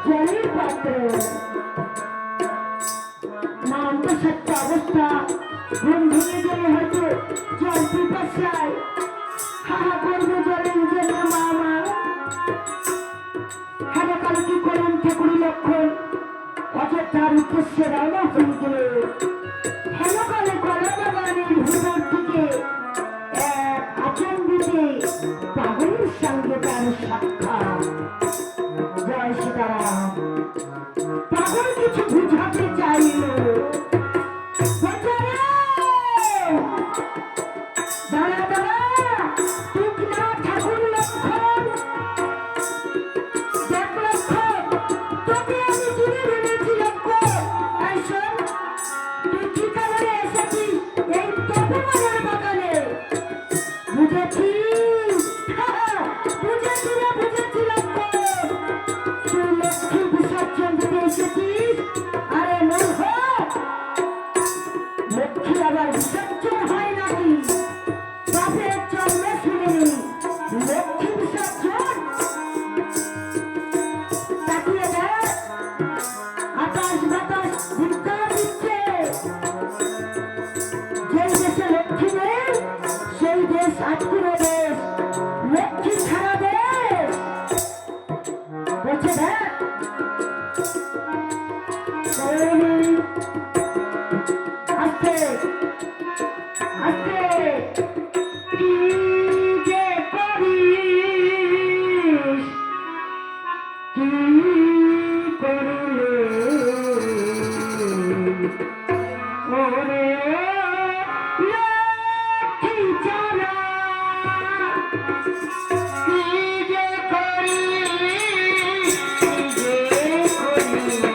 জলের পাত্র মা অন্তঃসত্ত্ব অবস্থা ঘুম ভেঙে গেলে হয়তো জল পিপাসায় হাহা করবে জলের জন্য মা মা হারা কালে কি করুন ঠাকুরি লক্ষণ অযোধ্যার উদ্দেশ্যে রওনা হয়ে গেলে হেনকালে কলা বাগানের ভেতর থেকে এক আচম্বিতে পাগলের সঙ্গে তার সাক্ষাৎ। জয় সীতারাম। পাগল কিছু বুঝাতে চাইল, দাঁড়া দাঁড়া তুই না ঠাকুর লক্ষণ দেখ লক্ষণ তোকে আমি চিনে ভেবেছি লক্ষণ। এই শোন, তুই কি কারণে এসেছিস এই তপমানের বাগানে? বুঝেছিস? বুঝেছি রে, বুঝেছি লক্ষণ। তুই লক্ষ্মী বিসর্জন দিতে এসেছিস? আরে মূর্খ, লক্ষ্মী আবার বিসর্জন হয় নাকি? বাপের জন্মে শুনিনি লক্ষ্মী বিসর্জন। তাকিয়ে দেখ, আকাশ বাতাস ধিক্কার দিচ্ছে। যেই দেশে লক্ষ্মী নেই সেই দেশ আটকুড়ে দেশ, লক্ষ্মী ছাড়া দেশ। বলছে দেখ আস্তে আস্তে কি যে করিস, কি করিলে ওরে লক্ষ্মী ছাড়া কি যে করিস, কি যে করিলে